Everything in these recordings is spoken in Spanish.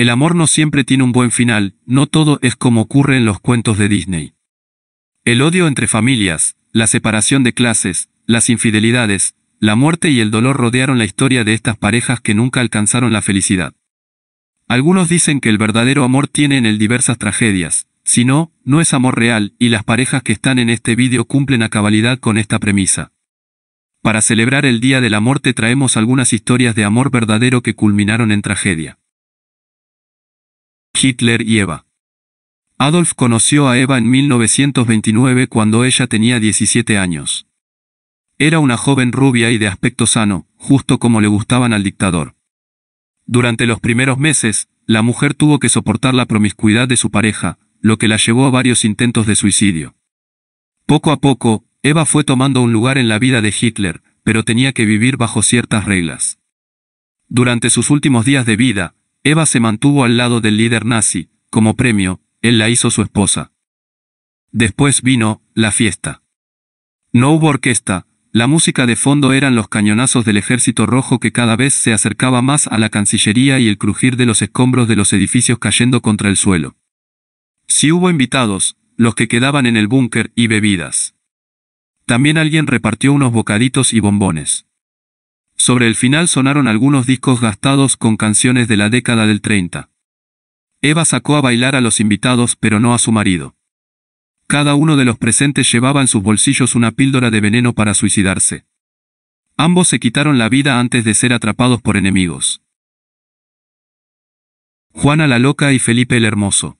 El amor no siempre tiene un buen final, no todo es como ocurre en los cuentos de Disney. El odio entre familias, la separación de clases, las infidelidades, la muerte y el dolor rodearon la historia de estas parejas que nunca alcanzaron la felicidad. Algunos dicen que el verdadero amor tiene en él diversas tragedias, si no, no es amor real, y las parejas que están en este vídeo cumplen a cabalidad con esta premisa. Para celebrar el Día del Amor te traemos algunas historias de amor verdadero que culminaron en tragedia. Hitler y Eva. Adolf conoció a Eva en 1929 cuando ella tenía 17 años. Era una joven rubia y de aspecto sano, justo como le gustaban al dictador. Durante los primeros meses, la mujer tuvo que soportar la promiscuidad de su pareja, lo que la llevó a varios intentos de suicidio. Poco a poco, Eva fue tomando un lugar en la vida de Hitler, pero tenía que vivir bajo ciertas reglas. Durante sus últimos días de vida, Eva se mantuvo al lado del líder nazi, como premio, él la hizo su esposa. Después vino la fiesta. No hubo orquesta, la música de fondo eran los cañonazos del Ejército Rojo que cada vez se acercaba más a la Cancillería y el crujir de los escombros de los edificios cayendo contra el suelo. Si hubo invitados, los que quedaban en el búnker y bebidas. También alguien repartió unos bocaditos y bombones. Sobre el final sonaron algunos discos gastados con canciones de la década del 30. Eva sacó a bailar a los invitados pero no a su marido. Cada uno de los presentes llevaba en sus bolsillos una píldora de veneno para suicidarse. Ambos se quitaron la vida antes de ser atrapados por enemigos. Juana la Loca y Felipe el Hermoso.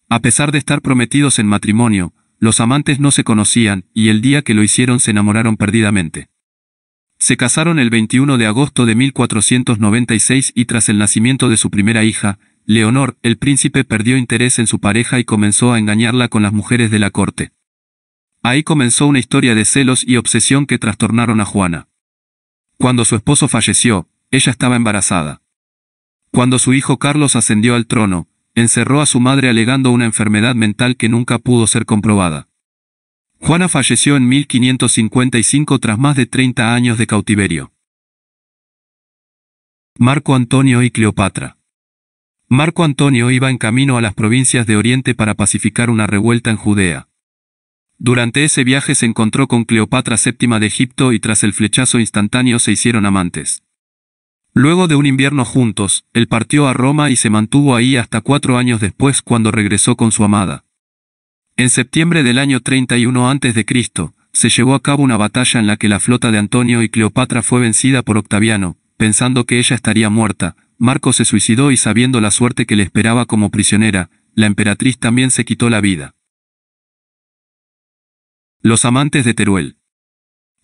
A pesar de estar prometidos en matrimonio, los amantes no se conocían, y el día que lo hicieron se enamoraron perdidamente. Se casaron el 21 de agosto de 1496 y tras el nacimiento de su primera hija, Leonor, el príncipe perdió interés en su pareja y comenzó a engañarla con las mujeres de la corte. Ahí comenzó una historia de celos y obsesión que trastornaron a Juana. Cuando su esposo falleció, ella estaba embarazada. Cuando su hijo Carlos ascendió al trono, encerró a su madre alegando una enfermedad mental que nunca pudo ser comprobada. Juana falleció en 1555 tras más de 30 años de cautiverio. Marco Antonio y Cleopatra. Marco Antonio iba en camino a las provincias de Oriente para pacificar una revuelta en Judea. Durante ese viaje se encontró con Cleopatra VII de Egipto y tras el flechazo instantáneo se hicieron amantes. Luego de un invierno juntos, él partió a Roma y se mantuvo ahí hasta 4 años después cuando regresó con su amada. En septiembre del año 31 a.C., se llevó a cabo una batalla en la que la flota de Antonio y Cleopatra fue vencida por Octaviano. Pensando que ella estaría muerta, Marco se suicidó y sabiendo la suerte que le esperaba como prisionera, la emperatriz también se quitó la vida. Los amantes de Teruel.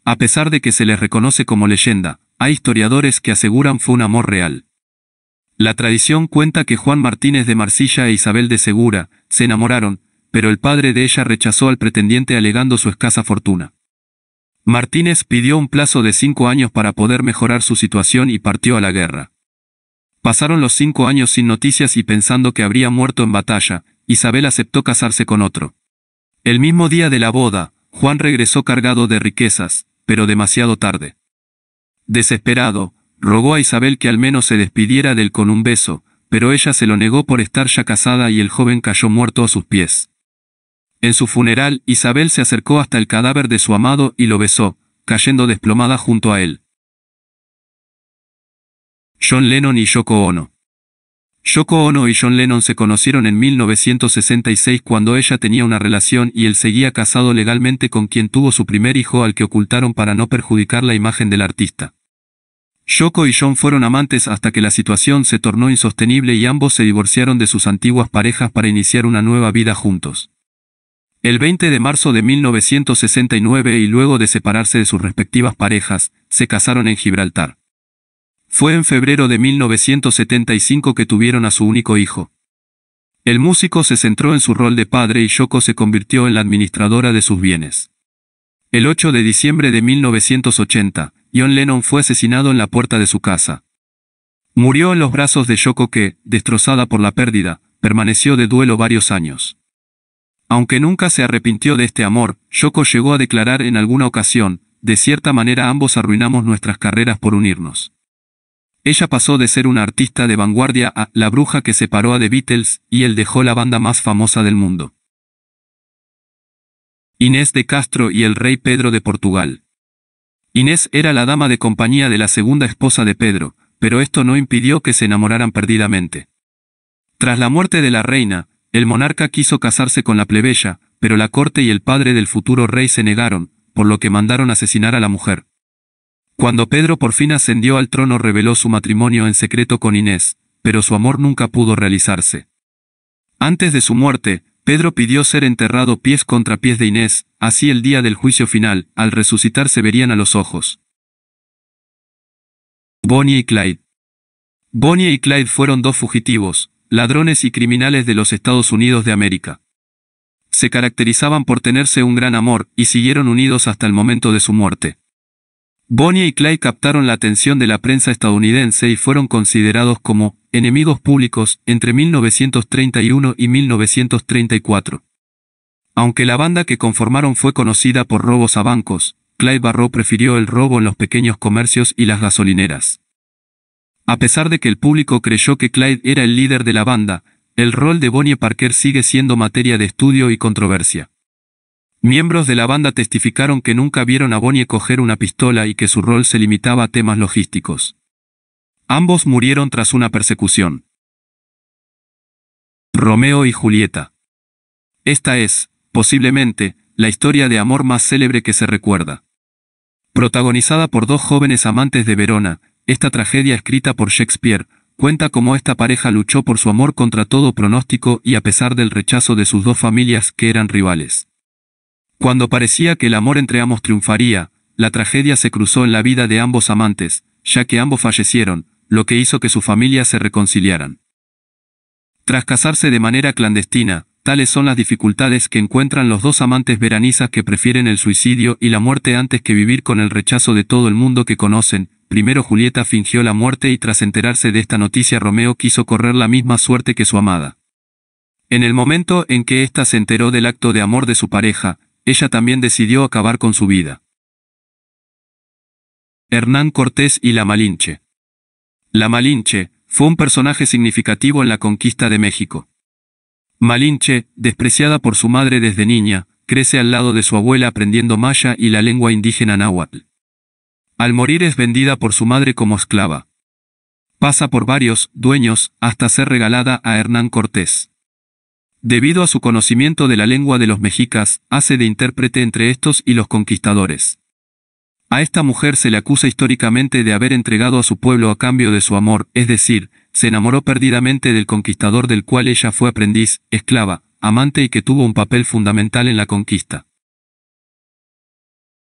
A pesar de que se les reconoce como leyenda, hay historiadores que aseguran fue un amor real. La tradición cuenta que Juan Martínez de Marsilla e Isabel de Segura se enamoraron, pero el padre de ella rechazó al pretendiente alegando su escasa fortuna. Martínez pidió un plazo de 5 años para poder mejorar su situación y partió a la guerra. Pasaron los 5 años sin noticias y pensando que habría muerto en batalla, Isabel aceptó casarse con otro. El mismo día de la boda, Juan regresó cargado de riquezas, pero demasiado tarde. Desesperado, rogó a Isabel que al menos se despidiera de él con un beso, pero ella se lo negó por estar ya casada y el joven cayó muerto a sus pies. En su funeral, Isabel se acercó hasta el cadáver de su amado y lo besó, cayendo desplomada junto a él. John Lennon y Yoko Ono. Yoko Ono y John Lennon se conocieron en 1966 cuando ella tenía una relación y él seguía casado legalmente con quien tuvo su primer hijo al que ocultaron para no perjudicar la imagen del artista. Yoko y John fueron amantes hasta que la situación se tornó insostenible y ambos se divorciaron de sus antiguas parejas para iniciar una nueva vida juntos. El 20 de marzo de 1969 y luego de separarse de sus respectivas parejas, se casaron en Gibraltar. Fue en febrero de 1975 que tuvieron a su único hijo. El músico se centró en su rol de padre y Yoko se convirtió en la administradora de sus bienes. El 8 de diciembre de 1980, John Lennon fue asesinado en la puerta de su casa. Murió en los brazos de Yoko que, destrozada por la pérdida, permaneció de duelo varios años. Aunque nunca se arrepintió de este amor, Yoko llegó a declarar en alguna ocasión, de cierta manera ambos arruinamos nuestras carreras por unirnos. Ella pasó de ser una artista de vanguardia a la bruja que separó a The Beatles y él dejó la banda más famosa del mundo. Inés de Castro y el rey Pedro de Portugal. Inés era la dama de compañía de la segunda esposa de Pedro, pero esto no impidió que se enamoraran perdidamente. Tras la muerte de la reina, el monarca quiso casarse con la plebeya, pero la corte y el padre del futuro rey se negaron, por lo que mandaron asesinar a la mujer. Cuando Pedro por fin ascendió al trono reveló su matrimonio en secreto con Inés, pero su amor nunca pudo realizarse. Antes de su muerte, Pedro pidió ser enterrado pies contra pies de Inés, así el día del juicio final, al resucitar se verían a los ojos. Bonnie y Clyde. Bonnie y Clyde fueron dos fugitivos, ladrones y criminales de los Estados Unidos de América. Se caracterizaban por tenerse un gran amor, y siguieron unidos hasta el momento de su muerte. Bonnie y Clyde captaron la atención de la prensa estadounidense y fueron considerados como enemigos públicos entre 1931 y 1934. Aunque la banda que conformaron fue conocida por robos a bancos, Clyde Barrow prefirió el robo en los pequeños comercios y las gasolineras. A pesar de que el público creyó que Clyde era el líder de la banda, el rol de Bonnie Parker sigue siendo materia de estudio y controversia. Miembros de la banda testificaron que nunca vieron a Bonnie coger una pistola y que su rol se limitaba a temas logísticos. Ambos murieron tras una persecución. Romeo y Julieta. Esta es, posiblemente, la historia de amor más célebre que se recuerda. Protagonizada por dos jóvenes amantes de Verona, esta tragedia escrita por Shakespeare, cuenta cómo esta pareja luchó por su amor contra todo pronóstico y a pesar del rechazo de sus dos familias que eran rivales. Cuando parecía que el amor entre ambos triunfaría, la tragedia se cruzó en la vida de ambos amantes, ya que ambos fallecieron, lo que hizo que sus familias se reconciliaran. Tras casarse de manera clandestina, tales son las dificultades que encuentran los dos amantes veranistas que prefieren el suicidio y la muerte antes que vivir con el rechazo de todo el mundo que conocen. Primero Julieta fingió la muerte y tras enterarse de esta noticia Romeo quiso correr la misma suerte que su amada. En el momento en que ésta se enteró del acto de amor de su pareja, ella también decidió acabar con su vida. Hernán Cortés y la Malinche. La Malinche fue un personaje significativo en la conquista de México. Malinche, despreciada por su madre desde niña, crece al lado de su abuela aprendiendo maya y la lengua indígena náhuatl. Al morir es vendida por su madre como esclava. Pasa por varios dueños hasta ser regalada a Hernán Cortés. Debido a su conocimiento de la lengua de los mexicas, hace de intérprete entre estos y los conquistadores. A esta mujer se le acusa históricamente de haber entregado a su pueblo a cambio de su amor, es decir, se enamoró perdidamente del conquistador del cual ella fue aprendiz, esclava, amante y que tuvo un papel fundamental en la conquista.